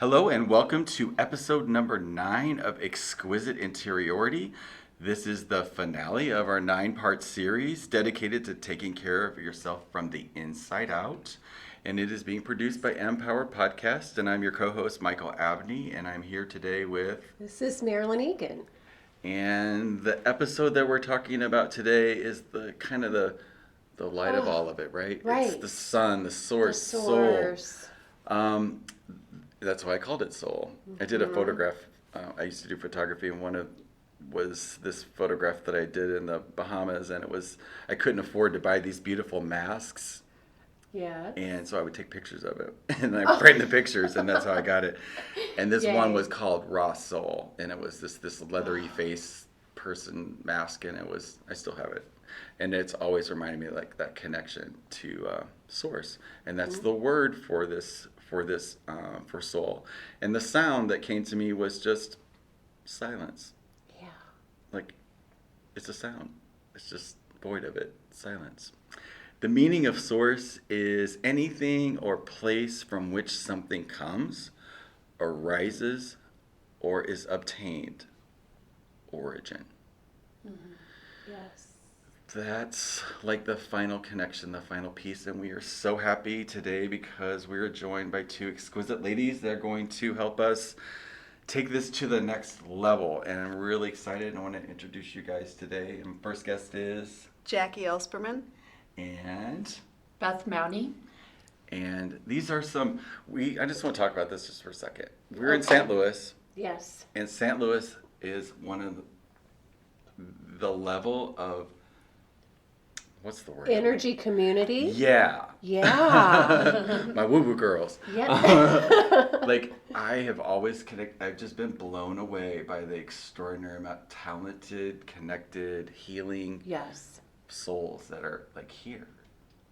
Hello and welcome to episode number 9 of Exquisite Interiority. This is the finale of our 9-part series dedicated to taking care of yourself from the inside out. And it is being produced by MPowered Podcast, and I'm your co-host Michael Abney, and I'm here today with... This is Marilyn Egan. And the episode that we're talking about today is the kind of the light of all of it, right? Right. It's the sun, the source, soul. That's why I called it soul. I did a photograph. I used to do photography, and was this photograph that I did in the Bahamas, and I couldn't afford to buy these beautiful masks. Yeah. And so I would take pictures of it, and I printed the pictures, and that's how I got it. And this one was called Raw Soul, and it was this leathery face person mask, and I still have it. And it's always reminded me like that connection to source, and that's the word for soul. And the sound that came to me was just silence. Yeah. Like, it's a sound. It's just void of it. Silence. The meaning of source is anything or place from which something comes, arises, or is obtained. Origin. Mm-hmm. Yes. That's like the final connection, the final piece, and we are so happy today because we're joined by 2 exquisite ladies that are going to help us take this to the next level, and I'm really excited. I want to introduce you guys today. And first guest is Jackie Elsperman and Beth Mounty. And these are I just want to talk about this just for a second. We're in St. Louis. Yes. And St. Louis is one of the level of, what's the word? Energy community. Yeah. Yeah. My woo-woo girls. Yeah. Like, I have always I've just been blown away by the extraordinary amount of talented, connected, healing Yes. souls that are like here.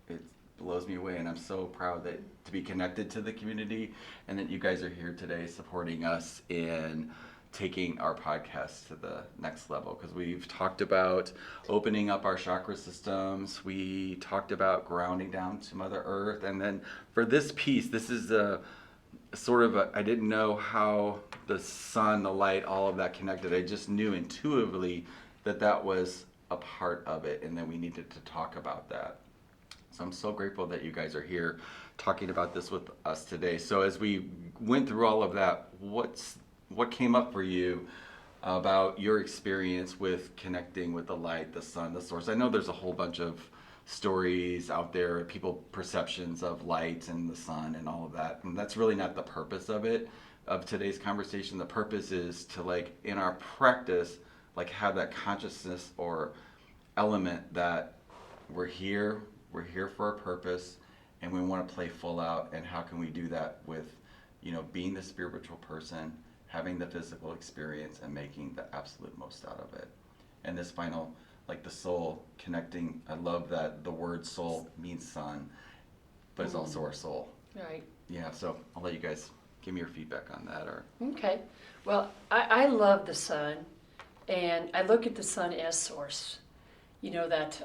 It blows me away, and I'm so proud to be connected to the community, and that you guys are here today supporting us in taking our podcast to the next level, because we've talked about opening up our chakra systems. We talked about grounding down to Mother Earth, and then for this piece, this is I didn't know how the sun, the light, all of that connected. I just knew intuitively that was a part of it, and then we needed to talk about that. So I'm so grateful that you guys are here talking about this with us today. So as we went through all of that, what came up for you about your experience with connecting with the light, the sun, the source? I know there's a whole bunch of stories out there, people perceptions of light and the sun and all of that, and that's really not the purpose of today's conversation. The purpose is to, like, in our practice, like, have that consciousness or element that we're here for a purpose, and we want to play full out. And how can we do that with, being the spiritual person, having the physical experience, and making the absolute most out of it. And this final, like the soul connecting, I love that the word soul means sun, but it's also our soul. Right. Yeah, so I'll let you guys give me your feedback on that. Okay. Well, I love the sun, and I look at the sun as source. That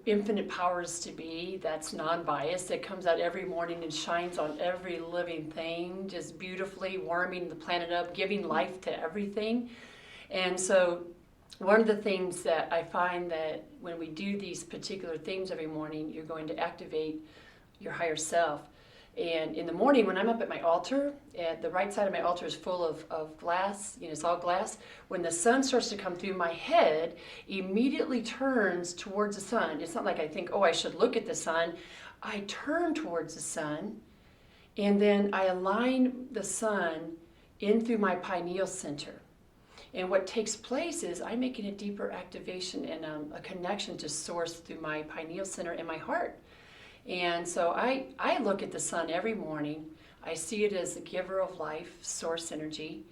infinite powers to be, that's non-biased, that comes out every morning and shines on every living thing, just beautifully warming the planet up, giving life to everything. And so one of the things that I find that when we do these particular things every morning, you're going to activate your higher self. And in the morning, when I'm up at my altar, the right side of my altar is full of glass, it's all glass. When the sun starts to come through, my head immediately turns towards the sun. It's not like I think, oh, I should look at the sun. I turn towards the sun, and then I align the sun in through my pineal center. And what takes place is I'm making a deeper activation and a connection to source through my pineal center and my heart. And so I look at the sun every morning. I see it as the giver of life, source energy,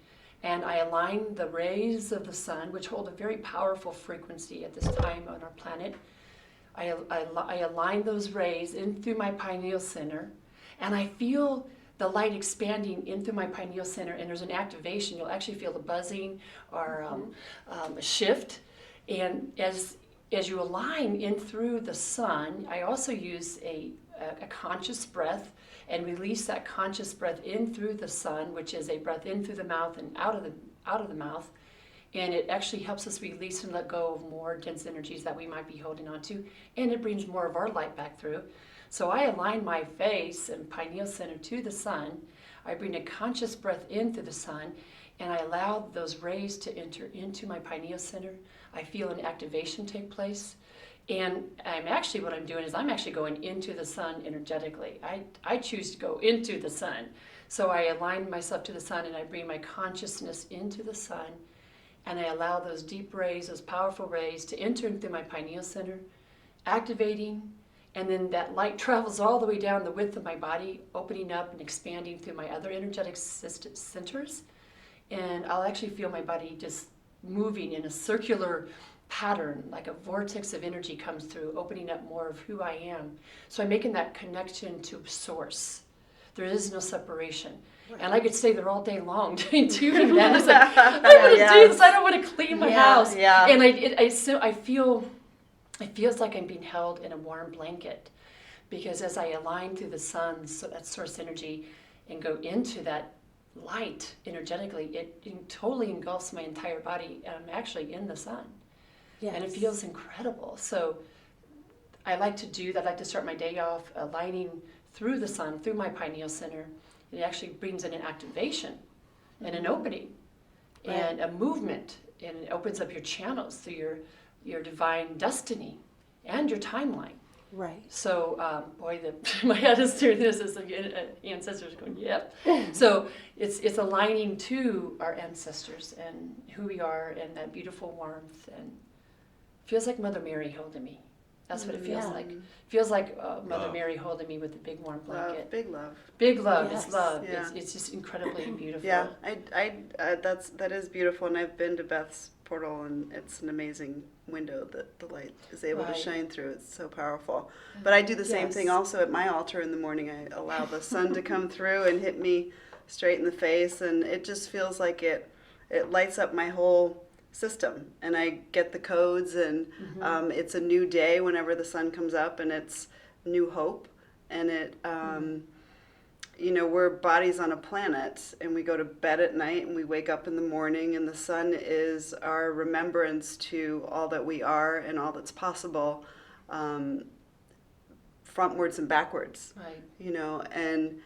and I align the rays of the sun, which hold a very powerful frequency at this time on our planet. I align those rays in through my pineal center, and I feel the light expanding in through my pineal center, and there's an activation. You'll actually feel the buzzing or a shift. And as you align in through the sun, I also use a a conscious breath and release that conscious breath in through the sun, which is a breath in through the mouth and out of the mouth. And it actually helps us release and let go of more dense energies that we might be holding on to. And it brings more of our light back through. So I align my face and pineal center to the sun. I bring a conscious breath in through the sun, and I allow those rays to enter into my pineal center. I feel an activation take place. And what I'm doing is I'm actually going into the sun energetically. I choose to go into the sun. So I align myself to the sun, and I bring my consciousness into the sun. And I allow those deep rays, those powerful rays, to enter through my pineal center, activating, and then that light travels all the way down the width of my body, opening up and expanding through my other energetic centers. And I'll actually feel my body just moving in a circular pattern, like a vortex of energy comes through, opening up more of who I am. So I'm making that connection to source. There is no separation. And I could stay there all day long doing that. It's like, I want to do this. I don't want to clean my house. Yeah. And I feel, it feels like I'm being held in a warm blanket, because as I align through the sun, so that source energy, and go into that light energetically, it totally engulfs my entire body, and I'm actually in the sun. Yes. And it feels incredible. So I like to do that. I like to start my day off aligning through the sun, through my pineal center. It actually brings in an activation and an opening and a movement, and it opens up your channels through your divine destiny and your timeline. Right. So, my head is doing this as the ancestors going, yep. So it's aligning to our ancestors and who we are, and that beautiful warmth, and it feels like Mother Mary holding me. That's what it feels like. It feels like Mother Mary holding me with a big warm blanket. Love, big love. Big love. Yes. It's love. Yeah. It's just incredibly beautiful. Yeah, that is beautiful, and I've been to Beths Portal, and it's an amazing window that the light is able to shine through. It's so powerful. But I do the same thing also at my altar in the morning. I allow the sun to come through and hit me straight in the face, and it just feels like it lights up my whole system, and I get the codes, and it's a new day whenever the sun comes up, and it's new hope, and it we're bodies on a planet, and we go to bed at night and we wake up in the morning, and the sun is our remembrance to all that we are and all that's possible, frontwards and backwards. Right. And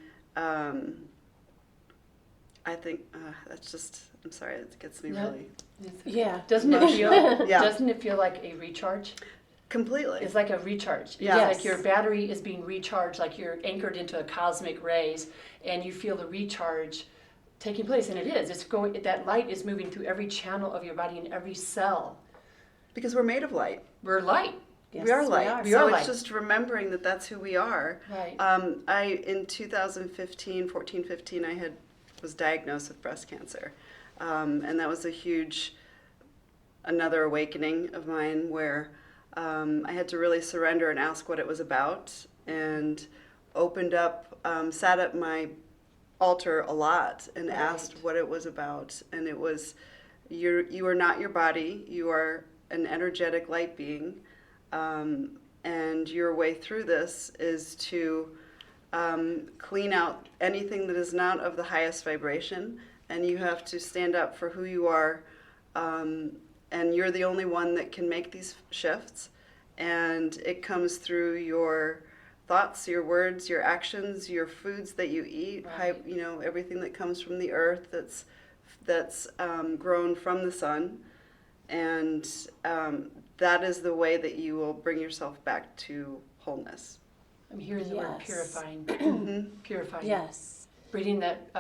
I think that's just, I'm sorry, it gets me really. Yeah. Doesn't it feel like a recharge? Completely. It's like a recharge. Yeah. It's like your battery is being recharged, like you're anchored into a cosmic rays, and you feel the recharge taking place, and it is. It's going. That light is moving through every channel of your body and every cell. Because we're made of light. We're light. Yes, we are light. We are so light. it's just remembering that that's who we are. Right. In 2015, I was diagnosed with breast cancer. And that was another awakening of mine, where I had to really surrender and ask what it was about, and opened up, sat at my altar a lot and asked what it was about. And it was, you are not your body, you are an energetic light being, and your way through this is to clean out anything that is not of the highest vibration, and you have to stand up for who you are, and you're the only one that can make these shifts, and it comes through your thoughts, your words, your actions, your foods that you eat, Right. Everything that comes from the earth that's grown from the sun, and that is the way that you will bring yourself back to wholeness. I'm hearing the word Yes. purifying. Purifying. Yes. Bringing that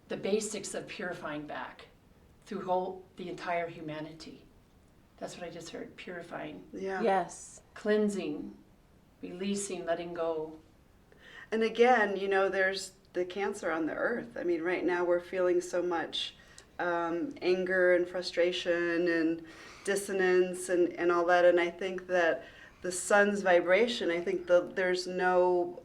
the basics of purifying back through the entire humanity. That's what I just heard. Purifying, Yeah. Yes. cleansing, releasing, letting go. And again, there's the cancer on the earth. I mean, right now we're feeling so much anger and frustration and dissonance and all that. And I think that the sun's vibration, I think there's no,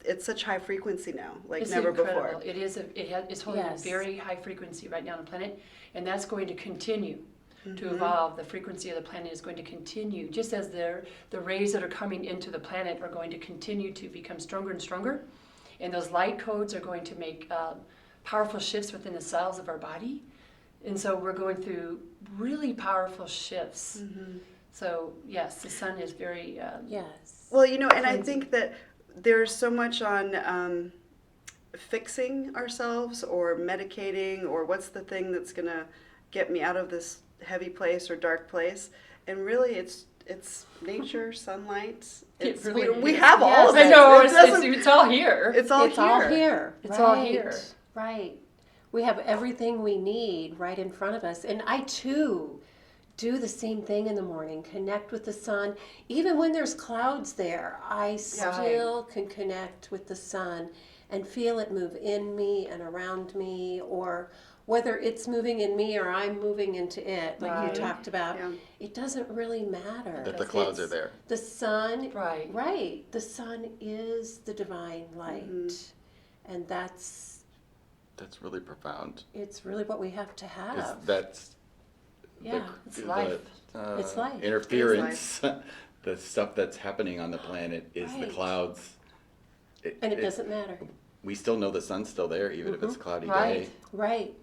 it's such high frequency now, like It's never incredible. before. It's holding Yes. a very high frequency right now on the planet, and that's going to continue. to evolve. The frequency of the planet is going to continue, just as the rays that are coming into the planet are going to continue to become stronger and stronger. And those light codes are going to make powerful shifts within the cells of our body. And so we're going through really powerful shifts. So yes, the sun is very... Yes. Well, and I think that there's so much on fixing ourselves or medicating or what's the thing that's going to get me out of this heavy place or dark place. And really it's nature, sunlight. It really we is. have all of it. I know, It doesn't- it's all here. It's all It's here. all here. It's all here. Right. We have everything we need right in front of us. And I too do the same thing in the morning, connect with the sun. Even when there's clouds there, I still can connect with the sun and feel it move in me and around me, or whether it's moving in me or I'm moving into it, like Right. you talked about. Yeah. It doesn't really matter. That the clouds It's are there. The sun, Right. The sun is the divine light. And that's really profound. it's really what we have to have. That's Yeah, it's life. It's life. Interference, the stuff that's happening on the planet is the Right. clouds. And it doesn't matter. We still know the sun's still there, even if it's a cloudy Right. day. Right.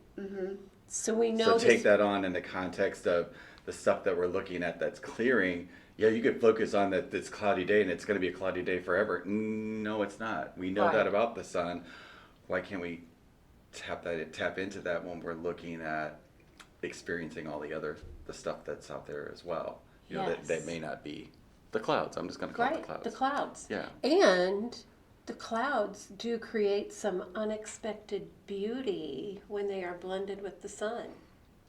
So we know So this. take that on in the context of the stuff that we're looking at that's clearing. Yeah, you could focus on that this cloudy day and it's going to be a cloudy day forever. No, it's not. We know Right. that about the sun. Why can't we tap into that when we're looking at experiencing all the stuff that's out there as well? That Yes. may not be the clouds. I'm just going to call it the clouds. The clouds. Yeah. And the clouds do create some unexpected beauty when they are blended with the sun.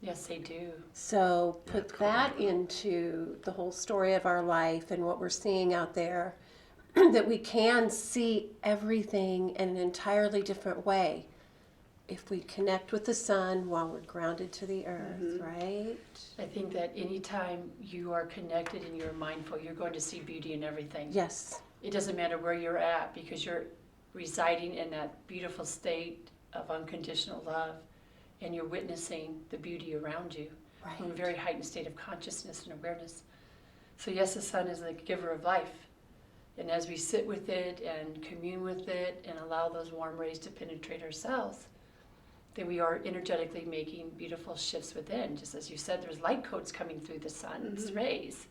Yes, they do. So put it's that cool. into the whole story of our life and what we're seeing out there, that we can see everything in an entirely different way if we connect with the sun while we're grounded to the earth, right? I think that anytime you are connected and you're mindful, you're going to see beauty in everything. Yes. It doesn't matter where you're at, because you're residing in that beautiful state of unconditional love, and you're witnessing the beauty around you from a Right. very heightened state of consciousness and awareness. So yes, the sun is the giver of life. And as we sit with it and commune with it and allow those warm rays to penetrate our cells, then we are energetically making beautiful shifts within. Just as you said, there's light codes coming through the sun's rays.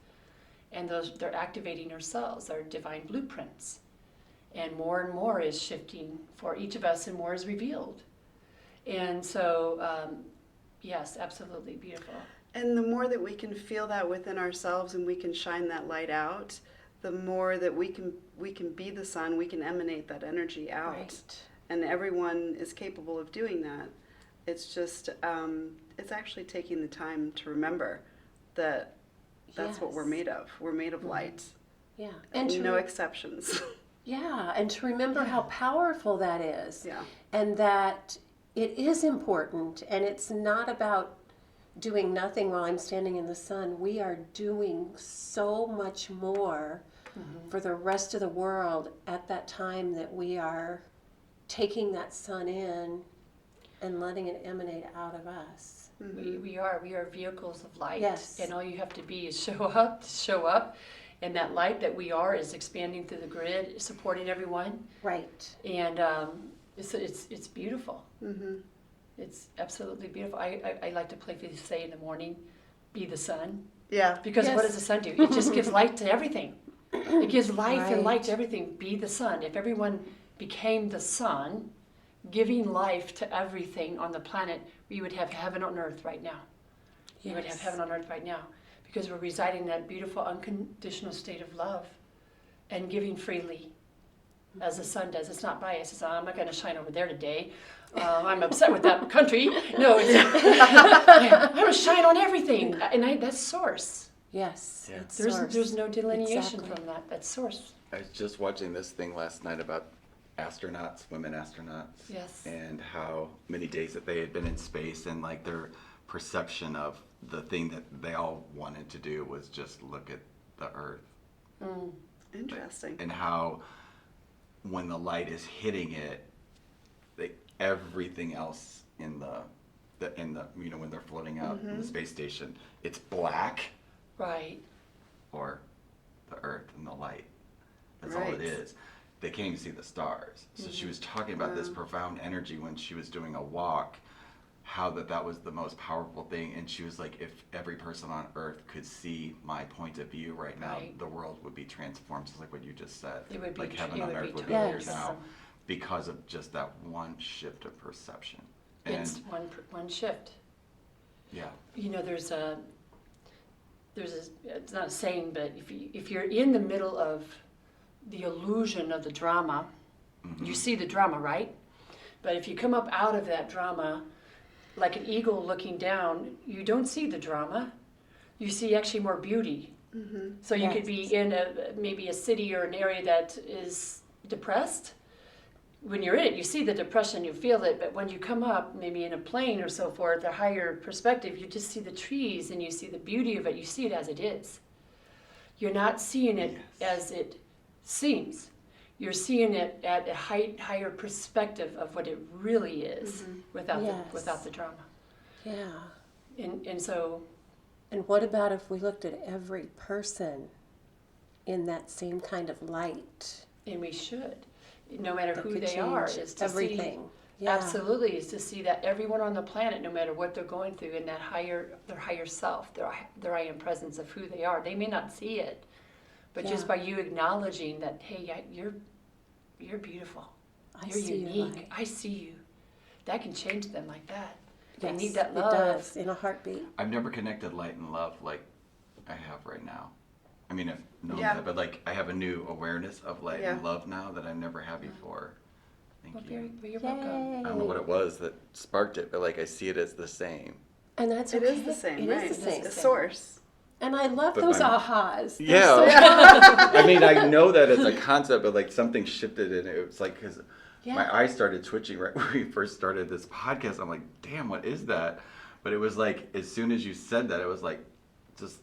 And they're activating our cells, our divine blueprints. And more is shifting for each of us, and more is revealed. And so, yes, absolutely beautiful. And the more that we can feel that within ourselves and we can shine that light out, the more that we can be the sun, we can emanate that energy out. Right. And everyone is capable of doing that. It's just, it's actually taking the time to remember that that's what we're Yes. made of. We're made of light. Yeah. And to no exceptions. Yeah, and to remember how powerful that is. Yeah. And that it is important, and it's not about doing nothing while I'm standing in the sun. We are doing so much more for the rest of the world at that time that we are taking that sun in and letting it emanate out of us. We are vehicles of light. Yes. And all you have to be is show up. And that light that we are is expanding through the grid, supporting everyone. Right. And it's beautiful. It's absolutely beautiful. I like to playfully say in the morning, be the sun. Yeah. Because what Yes. does the sun do? It just gives light to everything. It gives life and light Right. to everything. Be the sun. If everyone became the sun, giving life to everything on the planet, we would have heaven on earth right now. We would have Yes. heaven on earth right now. Because we're residing in that beautiful, unconditional state of love and giving freely, as the sun does. It's not biased. It's not, I'm not going to shine over there today. I'm upset with that country. No, it's, I'm going to shine on everything. And that's source. Yes. Yeah. It's There's source. no delineation Exactly. from that. That's source. I was just watching this thing last night about astronauts, women astronauts, Yes. and how many days that they had been in space, and like their perception of the thing that they all wanted to do was just look at the Earth, Interesting. and how when the light is hitting it, everything else in the in the when they're floating out in the space station, it's black, Right. or the earth and the light. That's all it is. They can't even see the stars. So she was talking about this profound energy when she was doing a walk, how that was the most powerful thing. And she was like, if every person on earth could see my point of view right now, the world would be transformed, just like what you just said. It would be like heaven on earth would be totally here now, because of just that one shift of perception. And It's one shift. yeah. There's a it's not a saying, but if you're in the middle of the illusion of the drama, you see the drama, right? But if you come up out of that drama, like an eagle looking down, you don't see the drama. You see actually more beauty. So you could be in maybe a city or an area that is depressed. When you're in it, you see the depression, you feel it, but when you come up, maybe in a plane or so forth, a higher perspective, you just see the trees and you see the beauty of it. You see it as it is. You're not seeing it as it seems. You're seeing it at a higher perspective of what it really is without the drama. Yeah. And so... And what about if we looked at every person in that same kind of light? And we should. No matter That who could they are, change is to everything. see, Yeah. absolutely, is to see that everyone on the planet, no matter what they're going through, in that their higher self, their I am presence of who they are, they may not see it, but just by you acknowledging that, hey, you're beautiful, you're unique, I see you, that can change them like that. They need that love. It does, in a heartbeat. I've never connected light and love like I have right now. I mean, I've known that, but like I have a new awareness of light and love now that I never had before. Thank you. You're welcome. I don't know what it was that sparked it, but like I see it as the same. And that's It okay. is the same, It right? is the same. The source. And I love But those I'm- ahas. They're Yeah. so- I mean, I know that it's a concept, but like something shifted and it was like, because my eyes started twitching right when we first started this podcast. I'm like, damn, what is that? But it was like, as soon as you said that, it was like, just,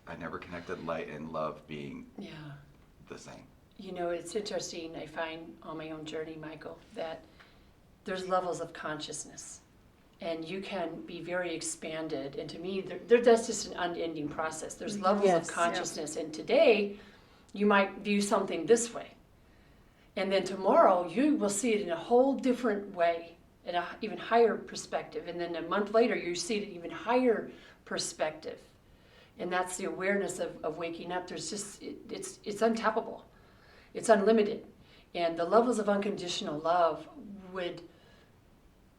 I never connected light and love being the same. It's interesting, I find on my own journey, Michael, that there's levels of consciousness. And you can be very expanded. And to me, that's just an unending process. There's levels of consciousness. And today, you might view something this way. And then tomorrow, you will see it in a whole different way, in an even higher perspective. And then a month later, you see it in an even higher perspective. And that's the awareness of waking up. There's just, it's untappable. It's unlimited. And the levels of unconditional love would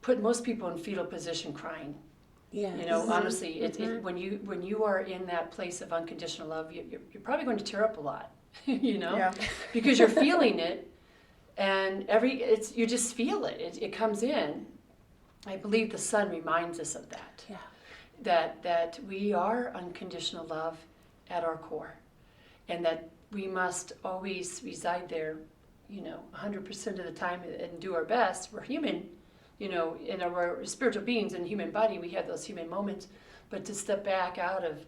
put most people in fetal position crying. Yes. Honestly, when you are in that place of unconditional love, you're probably going to tear up a lot, because you're feeling it, and you just feel it. It comes in. I believe the sun reminds us of that. Yeah. That we are unconditional love at our core, and that we must always reside there, 100% of the time and do our best. We're human. In our spiritual beings and human body, we have those human moments, but to step back out of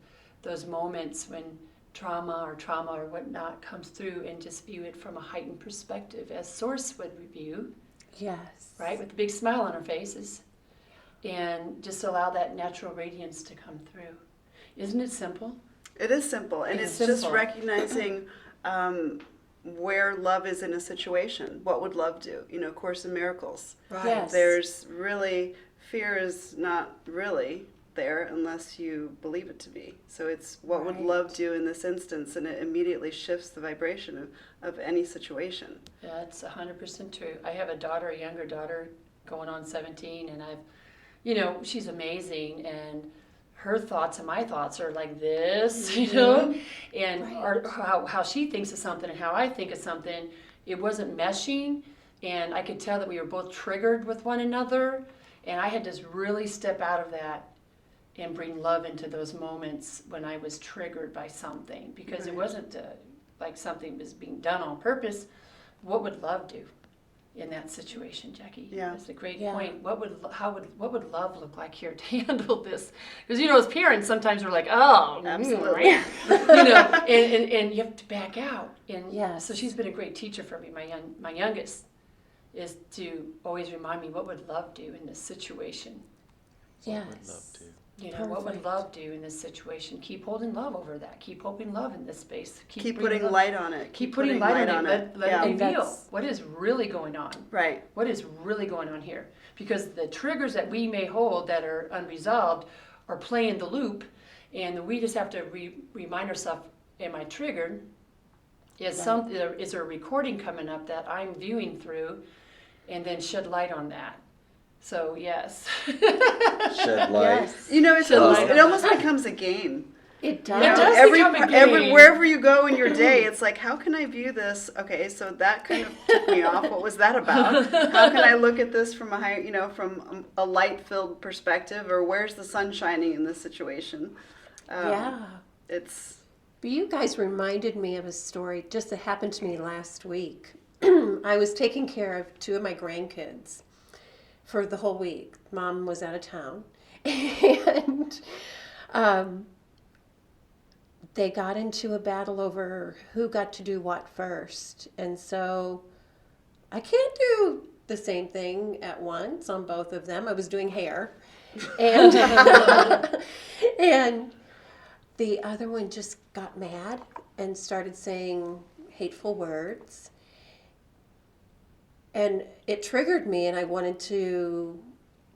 those moments when trauma or whatnot comes through and just view it from a heightened perspective as Source would view, Yes. right, with a big smile on our faces, and just allow that natural radiance to come through. Isn't it simple? It is simple, and it's just recognizing where love is in a situation. What would love do? Course in Miracles. Right. Yes. There's really, fear is not really there unless you believe it to be. So it's what would love do in this instance, and it immediately shifts the vibration of any situation. That's 100% true. I have a younger daughter, going on 17, and she's amazing, and her thoughts and my thoughts are like this, and or how she thinks of something and how I think of something, it wasn't meshing, and I could tell that we were both triggered with one another, and I had to really step out of that and bring love into those moments when I was triggered by something, because it wasn't like something was being done on purpose. What would love do in that situation, Jackie? Yeah. That's a great point. What would love look like here to handle this? Because as parents, sometimes we're like, oh, Absolutely. and you have to back out. And so she's been a great teacher for me. My youngest is to always remind me, what would love do in this situation? Yes. Would love to. You know, what would Perfect. love do in this situation? Keep holding love over that. Keep hoping love in this space. Keep bringing putting love. light on it. Keep putting light on it. Let Yeah. it reveal That's- what is really going on. Right. What is really going on here? Because the triggers that we may hold that are unresolved are playing the loop, and we just have to remind ourselves, am I triggered? Is there a recording coming up that I'm viewing through, and then shed light on that? So yes. Shed light. Yes. You know, Shed light it on almost becomes a game. It You does. know, It does every, become a game. wherever you go in your day, it's like, how can I view this? Okay, so that kind of took me off. What was that about? How can I look at this from a higher, from a light-filled perspective, or where's the sun shining in this situation? Yeah. It's But you guys reminded me of a story just that happened to me last week. I was taking care of 2 of my grandkids for the whole week. Mom was out of town. And they got into a battle over who got to do what first. And so I can't do the same thing at once on both of them. I was doing hair. And, and the other one just got mad and started saying hateful words. And it triggered me, and I wanted to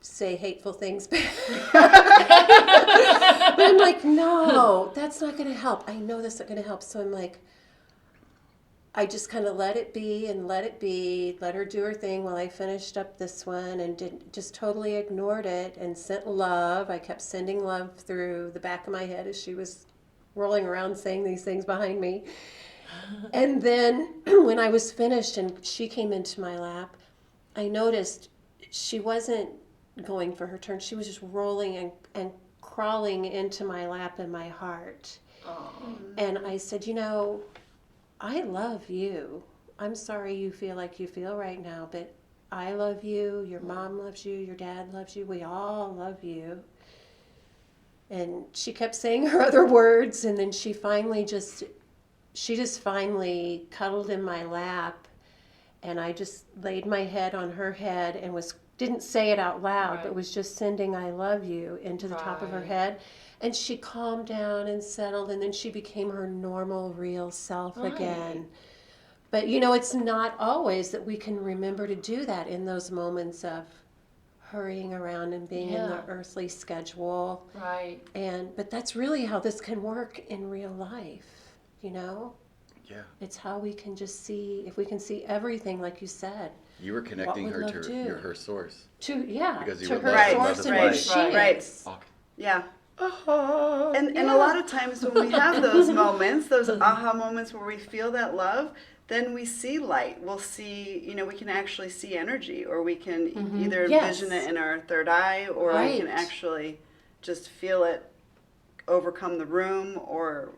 say hateful things back. But I'm like, no, that's not going to help. I know that's not going to help. So I'm like, I just kind of let it be, let her do her thing while I finished up this one, and just totally ignored it and sent love. I kept sending love through the back of my head as she was rolling around saying these things behind me. And then when I was finished and she came into my lap, I noticed she wasn't going for her turn. She was just rolling and crawling into my lap and my heart. Oh. And I said, I love you. I'm sorry you feel like you feel right now, but I love you. Your mom loves you. Your dad loves you. We all love you. And she kept saying her other words, and then she just finally cuddled in my lap, and I just laid my head on her head and didn't say it out loud, Right. but was just sending I love you into the top of her Right. head. And she calmed down and settled, and then she became her normal, real self Right. again. But it's not always that we can remember to do that in those moments of hurrying around and being in the Yeah. earthly schedule. Right. But that's really how this can work in real life, Yeah. It's how we can just see, if we can see everything, like you said, You were connecting would her love to to? her source. to Because you were her Right, source and right, who she right. is. Okay. yeah. And a lot of times when we have those moments, those aha moments where we feel that love, then we see light. We'll see, we can actually see energy, or we can either Yes. envision it in our third eye, or we can Right. actually just feel it overcome the room, or,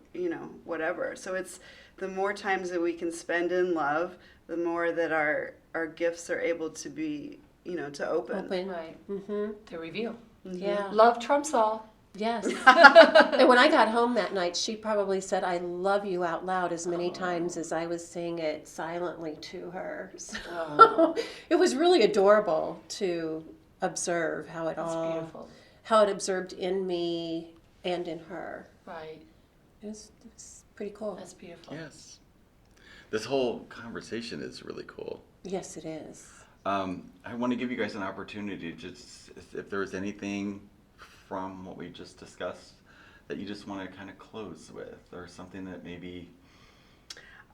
whatever. So it's the more times that we can spend in love, the more that our gifts are able to be, to open. Right. Mm-hmm. To reveal. Yeah. Love trumps all. Yes. And when I got home that night, she probably said, I love you out loud as many times as I was saying it silently to her. So Oh. it was really adorable to observe how it That's beautiful. how it observed in me and in her. Right. It was pretty cool. That's beautiful. Yes. This whole conversation is really cool. Yes, it is. I want to give you guys an opportunity to just, if there's anything from what we just discussed that you just want to kind of close with, or something that maybe...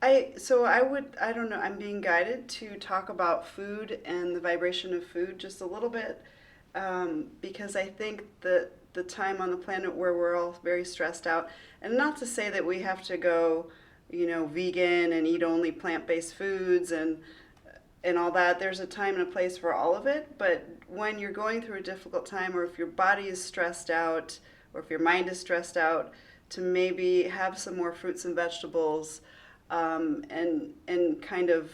I don't know, I'm being guided to talk about food and the vibration of food just a little bit, because I think that the time on the planet where we're all very stressed out, and not to say that we have to go, vegan and eat only plant-based foods and all that. There's a time and a place for all of it, but when you're going through a difficult time, or if your body is stressed out, or if your mind is stressed out, to maybe have some more fruits and vegetables, and kind of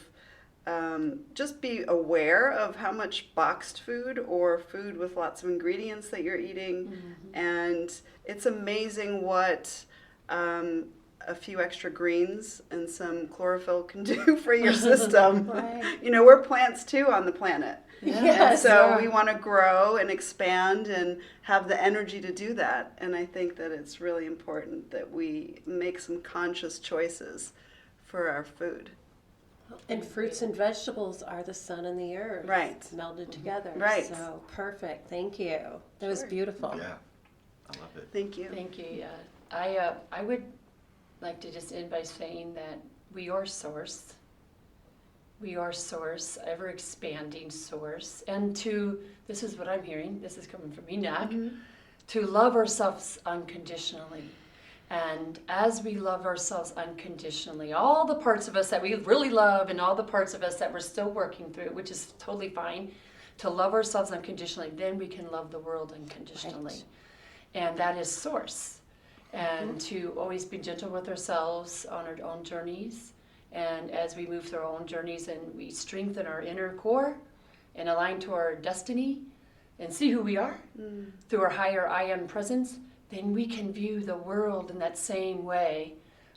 just be aware of how much boxed food or food with lots of ingredients that you're eating. And it's amazing what a few extra greens and some chlorophyll can do for your system. Right. You know, we're plants too on the planet. Yeah. Yes. So we want to grow and expand and have the energy to do that. And I think that it's really important that we make some conscious choices for our food. And fruits and vegetables are the sun and the earth. Right. Melded together. Right. So perfect. Thank you. That was Sure. beautiful. Yeah, I love it. Thank you. Thank you. Yeah, I would like to just end by saying that we are source. We are source, ever expanding source, and this is what I'm hearing. This is coming from Enoch. To love ourselves unconditionally. And as we love ourselves unconditionally, all the parts of us that we really love and all the parts of us that we're still working through, which is totally fine, to love ourselves unconditionally, then we can love the world unconditionally. Right. And that is source. And to always be gentle with ourselves on our own journeys. And as we move through our own journeys and we strengthen our inner core and align to our destiny and see who we are through our higher I am presence, then we can view the world in that same way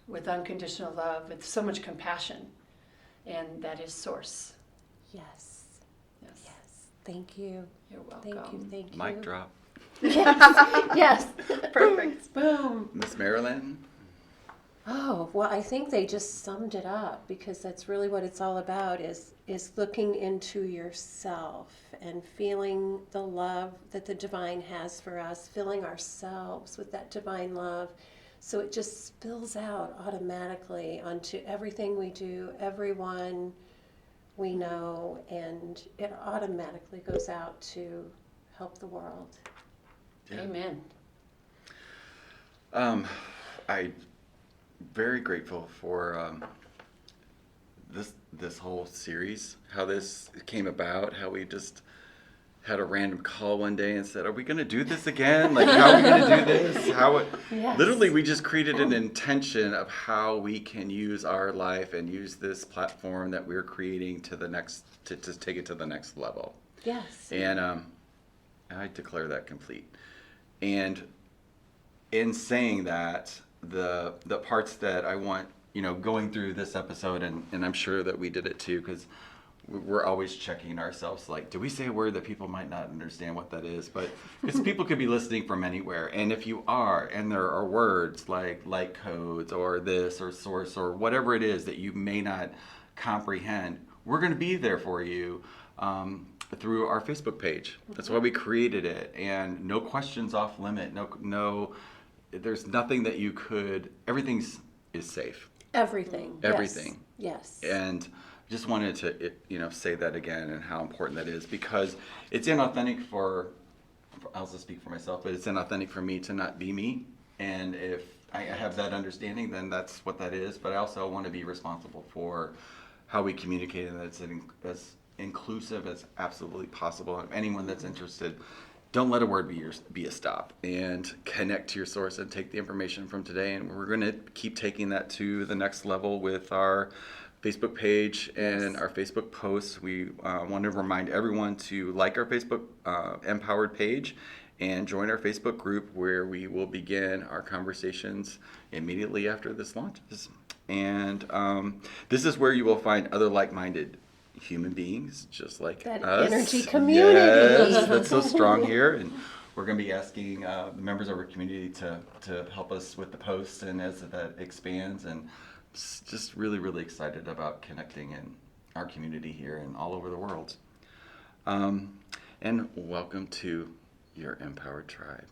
with unconditional love, with so much compassion. And that is source. Yes. Yes. Yes. Thank you. You're welcome. Thank you. Thank you. Mic drop. Yes. Perfect. Boom. Miss Marilyn? Oh, well, I think they just summed it up, because that's really what it's all about, is looking into yourself and feeling the love that the divine has for us, filling ourselves with that divine love. So it just spills out automatically onto everything we do, everyone we know, and it automatically goes out to help the world. Yeah. Amen. I'm very grateful for this whole series, how this came about, how we just had a random call one day and said, "Are we going to do this again? Like, how are we going to do this?" Yes. Literally, we just created an intention of how we can use our life and use this platform that we're creating to take it to the next level. Yes. And I declare that complete. And in saying that, the parts that I want, going through this episode, and I'm sure that we did it too, because we're always checking ourselves, like, do we say a word that people might not understand what that is? But because people could be listening from anywhere, and if you are, and there are words like light codes or this or source or whatever it is that you may not comprehend, we're going to be there for you through our Facebook page. That's why we created it, and no questions off limit. No, there's nothing that you could. Everything is safe. Everything. Everything. Yes. And just wanted to, say that again and how important that is, because it's inauthentic I'll also speak for myself, but it's inauthentic for me to not be me. And if I have that understanding, then that's what that is. But I also want to be responsible for how we communicate, and that it's as inclusive as absolutely possible. And anyone that's interested, don't let a word be a stop, and connect to your source and take the information from today. And we're going to keep taking that to the next level with our Facebook page and our Facebook posts. We want to remind everyone to like our Facebook MPowered page and join our Facebook group, where we will begin our conversations immediately after this launches. And this is where you will find other like-minded human beings just like That us. energy community. Yes, that's so strong here. And we're going to be asking the members of our community to help us with the posts, and as that expands, and just really, really excited about connecting in our community here and all over the world. And welcome to your MPowered Tribe.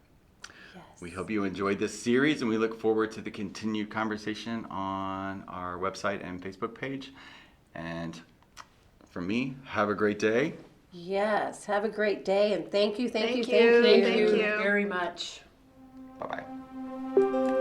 Yes. We hope you enjoyed this series, and we look forward to the continued conversation on our website and Facebook page. And from me, have a great day. Yes. Have a great day, and thank you. Thank you. Thank Thank you you. very much. Bye-bye.